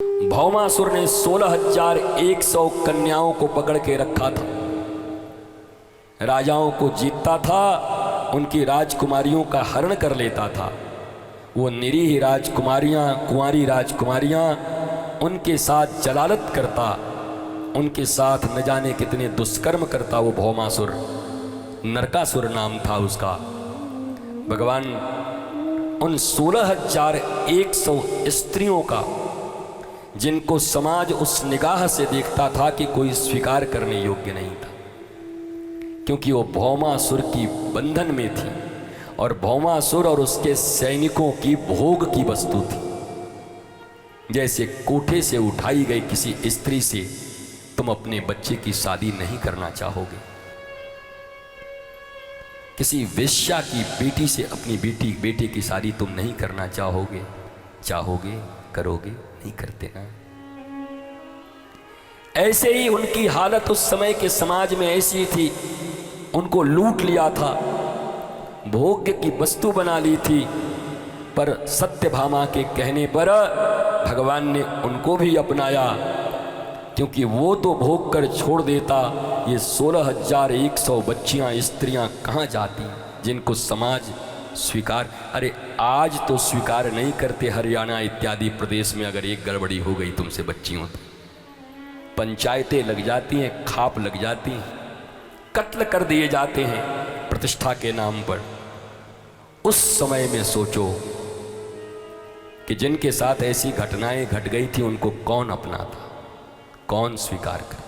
भौमासुर ने 16,100 कन्याओं को पकड़ के रखा था। राजाओं को जीतता था, उनकी राजकुमारियों का हरण कर लेता था। वो निरीह राजकुमारियां, कुंवारी राजकुमारियां उनके साथ जलालत करता, उनके साथ न जाने कितने दुष्कर्म करता। वो भौमासुर, नरकासुर नाम था उसका। भगवान उन 16,100 स्त्रियों का, जिनको समाज उस निगाह से देखता था कि कोई स्वीकार करने योग्य नहीं था, क्योंकि वो भौमासुर की बंधन में थी और भौमासुर और उसके सैनिकों की भोग की वस्तु थी। जैसे कोठे से उठाई गई किसी स्त्री से तुम अपने बच्चे की शादी नहीं करना चाहोगे, किसी वेश्या की बेटी से अपनी बेटे की शादी तुम नहीं करना चाहोगे, करोगे, नहीं करते ना। ऐसे ही उनकी हालत उस समय के समाज में ऐसी थी, उनको लूट लिया था, भोग्य की वस्तु बना ली थी। पर सत्यभामा के कहने पर भगवान ने उनको भी अपनाया, क्योंकि वो तो भोग कर छोड़ देता, ये 16,100 बच्चियां, स्त्रियां कहाँ जाती जिनको समाज स्वीकार। अरे आज तो स्वीकार नहीं करते। हरियाणा इत्यादि प्रदेश में अगर एक गड़बड़ी हो गई तुमसे बच्चियों, तो पंचायतें लग जाती हैं, खाप लग जाती हैं, कत्ल कर दिए जाते हैं प्रतिष्ठा के नाम पर। उस समय में सोचो कि जिनके साथ ऐसी घटनाएं घट गई थी उनको कौन अपनाता, कौन स्वीकार करता।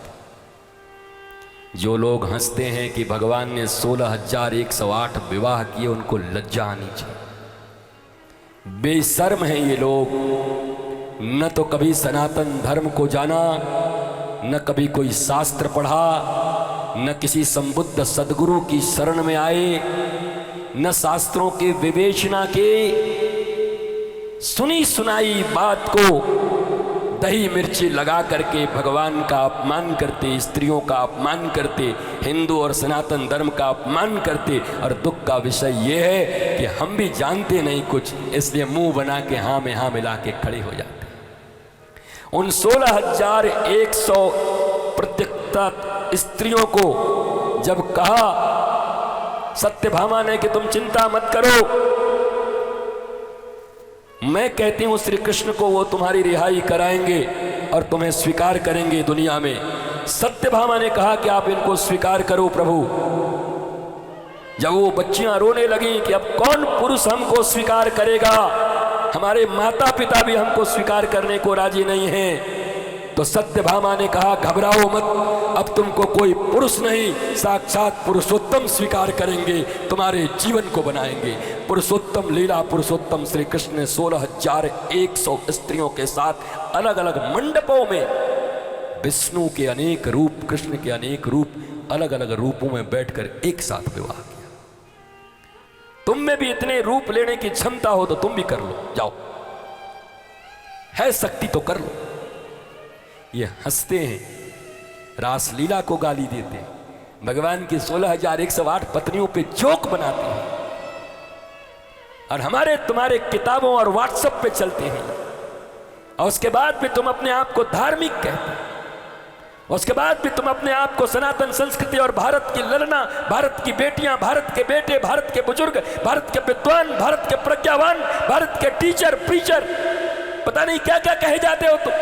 जो लोग हंसते हैं कि भगवान ने 16,108 विवाह किए, उनको लज्जा आनी चाहिए। बेशर्म हैं ये लोग, न तो कभी सनातन धर्म को जाना, न कभी कोई शास्त्र पढ़ा, न किसी संबुद्ध सदगुरु की शरण में आए, न शास्त्रों के विवेचना के सुनी सुनाई बात को दही मिर्ची लगा करके भगवान का अपमान करते, स्त्रियों का अपमान करते, हिंदू और सनातन धर्म का अपमान करते। और दुख का विषय यह है कि हम भी जानते नहीं कुछ, इसलिए मुंह बना के हाँ में हाँ मिला के खड़े हो जाते। उन 16,100 प्रत्यक्षात स्त्रियों को जब कहा सत्यभामा ने कि तुम चिंता मत करो, मैं कहती हूं श्री कृष्ण को वो तुम्हारी रिहाई कराएंगे और तुम्हें स्वीकार करेंगे दुनिया में। सत्यभामा ने कहा कि आप इनको स्वीकार करो प्रभु। जब वो बच्चियां रोने लगी कि अब कौन पुरुष हमको स्वीकार करेगा, हमारे माता पिता भी हमको स्वीकार करने को राजी नहीं हैं, तो सत्यभामा ने कहा घबराओ मत, अब तुमको कोई पुरुष नहीं, साक्षात पुरुषोत्तम स्वीकार करेंगे, तुम्हारे जीवन को बनाएंगे। पुरुषोत्तम लीला पुरुषोत्तम श्री कृष्ण ने 16,100 स्त्रियों के साथ अलग अलग मंडपों में विष्णु के अनेक रूप, कृष्ण के अनेक रूप, अलग अलग रूपों में बैठकर एक साथ विवाह किया। तुम में भी इतने रूप लेने की क्षमता हो तो तुम भी कर लो, जाओ, है शक्ति तो कर लो। ये हंसते हैं, रासलीला को गाली देते हैं, भगवान की 16,108 पत्नियों पे जोक बनाते हैं, और हमारे तुम्हारे किताबों और व्हाट्सएप पे चलते हैं। और उसके बाद भी तुम अपने आप को धार्मिक कहते हैं, उसके बाद भी तुम अपने आप को सनातन संस्कृति और भारत की ललना, भारत की बेटियां, भारत के बेटे, भारत के बुजुर्ग, भारत के विद्वान, भारत के प्रज्ञावान, भारत के टीचर, प्रीचर, पता नहीं क्या क्या कहे जाते हो तुम।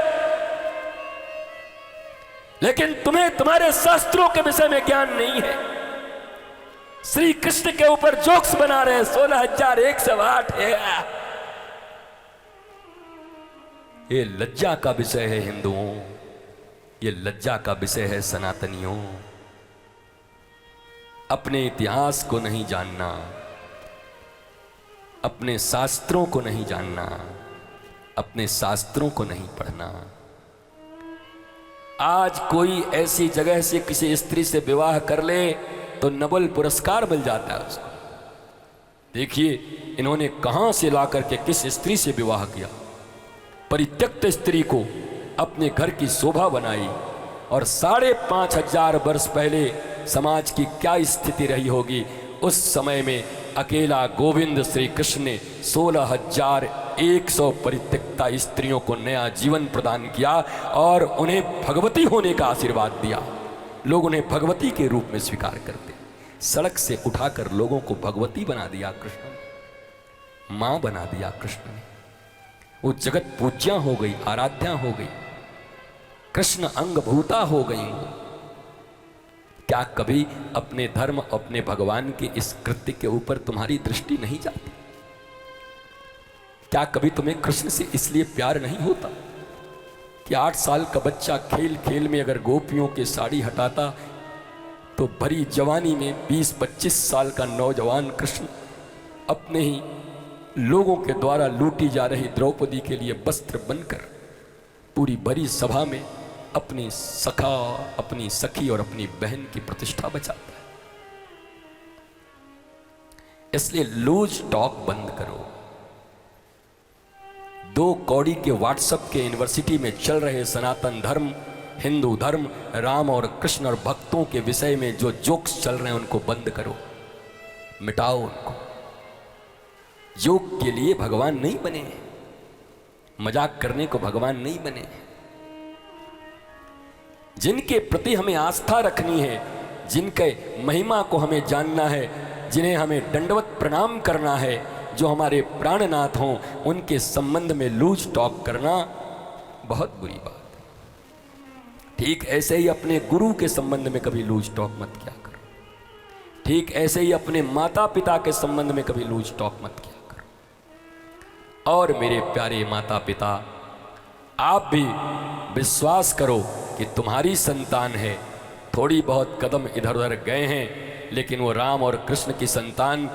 लेकिन तुम्हें तुम्हारे शास्त्रों के विषय में ज्ञान नहीं है। श्री कृष्ण के ऊपर जोक्स बना रहे हैं, 16,108 है। ये लज्जा का विषय है हिंदुओं, ये लज्जा का विषय है सनातनियों। अपने इतिहास को नहीं जानना, अपने शास्त्रों को नहीं जानना, अपने शास्त्रों को नहीं पढ़ना। आज कोई ऐसी जगह से किसी स्त्री से विवाह कर ले तो नोबेल पुरस्कार मिल जाता है उसको। देखिए इन्होंने कहां से ला करके किस स्त्री से विवाह किया, परित्यक्त स्त्री को अपने घर की शोभा बनाई। और 5,500 वर्ष पहले समाज की क्या स्थिति रही होगी। उस समय में अकेला गोविंद श्री कृष्ण ने 16,100 परित्यक्ता स्त्रियों को नया जीवन प्रदान किया और उन्हें भगवती होने का आशीर्वाद दिया। लोग उन्हें भगवती के रूप में स्वीकार करते। सड़क से उठाकर लोगों को भगवती बना दिया कृष्ण ने, मां बना दिया कृष्ण ने। वो जगत पूज्या हो गई, आराध्या हो गई, कृष्ण अंगभूता हो गई। क्या कभी अपने धर्म, अपने भगवान के इस कृत्य के ऊपर तुम्हारी दृष्टि नहीं जाती? क्या कभी तुम्हें कृष्ण से इसलिए प्यार नहीं होता कि 8 साल का बच्चा खेल खेल में अगर गोपियों की साड़ी हटाता तो भरी जवानी में 20-25 साल का नौजवान कृष्ण अपने ही लोगों के द्वारा लूटी जा रही द्रौपदी के लिए वस्त्र बनकर पूरी भरी सभा में अपनी सखा, अपनी सखी और अपनी बहन की प्रतिष्ठा बचाता है। इसलिए लूज टॉक बंद करो। 2 कौड़ी के व्हाट्सएप के यूनिवर्सिटी में चल रहे सनातन धर्म, हिंदू धर्म, राम और कृष्ण और भक्तों के विषय में जो जोक्स चल रहे हैं उनको बंद करो, मिटाओ उनको। जोक के लिए भगवान नहीं बने, मजाक करने को भगवान नहीं बने। जिनके प्रति हमें आस्था रखनी है, जिनके महिमा को हमें जानना है, जिन्हें हमें दंडवत प्रणाम करना है, जो हमारे प्राणनाथ हों, उनके संबंध में लूज टॉक करना बहुत बुरी बात है। ठीक ऐसे ही अपने गुरु के संबंध में कभी लूज टॉक मत किया करो। ठीक ऐसे ही अपने माता पिता के संबंध में कभी लूज टॉक मत किया करो। और मेरे प्यारे माता पिता, आप भी विश्वास करो कि तुम्हारी संतान है। थोड़ी बहुत कदम इधर उधर गए हैं, लेकिन वो राम और कृष्ण की संतान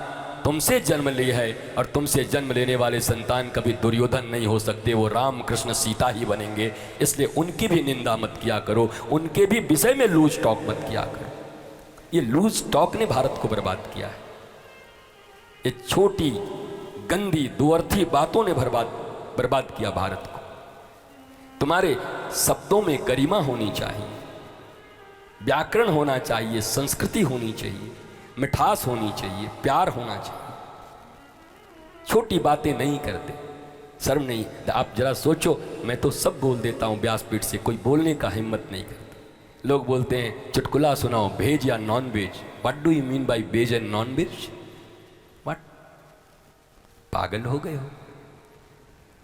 तुमसे जन्म ली है, और तुमसे जन्म लेने वाले संतान कभी दुर्योधन नहीं हो सकते। वो राम कृष्ण सीता ही बनेंगे। इसलिए उनकी भी निंदा मत किया करो, उनके भी विषय में लूज टॉक मत किया करो। ये लूज टॉक ने भारत को बर्बाद किया है। ये छोटी गंदी दुअर्थी बातों ने बर्बाद किया भारत को। तुम्हारे शब्दों में गरिमा होनी चाहिए, व्याकरण होना चाहिए, संस्कृति होनी चाहिए, मिठास होनी चाहिए, प्यार होना चाहिए। छोटी बातें नहीं करते, शर्म नहीं। आप जरा सोचो, मैं तो सब बोल देता हूँ व्यासपीठ से, कोई बोलने का हिम्मत नहीं करता। लोग बोलते हैं चुटकुला सुनाओ, वेज या non veg. What do you mean by veg and non veg? What? पागल हो गए हो?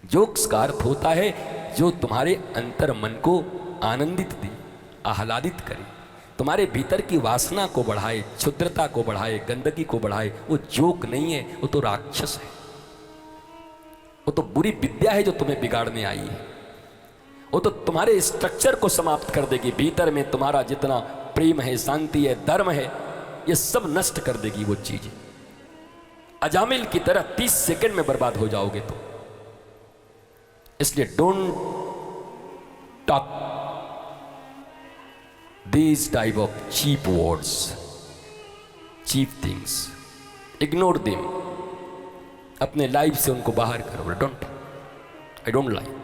जोक्स का अर्थ होता है जो तुम्हारे अंतर मन को आनंदित दे, आह्लादित करे, तुम्हारे भीतर की वासना को बढ़ाए, क्षुद्रता को बढ़ाए, गंदगी को बढ़ाए। वो जोक नहीं है, वो तो राक्षस है। वो तो बुरी विद्या है जो तुम्हें बिगाड़ने आई है। वो तो तुम्हारे स्ट्रक्चर को समाप्त कर देगी। भीतर में तुम्हारा जितना प्रेम है, शांति है, धर्म है, ये सब नष्ट कर देगी वो चीज। अजामिल की तरह 30 सेकंड में बर्बाद हो जाओगे तो। इसलिए don't talk these type of cheap words, cheap things. Ignore them, अपने लाइफ से उनको बाहर करो। I don't like.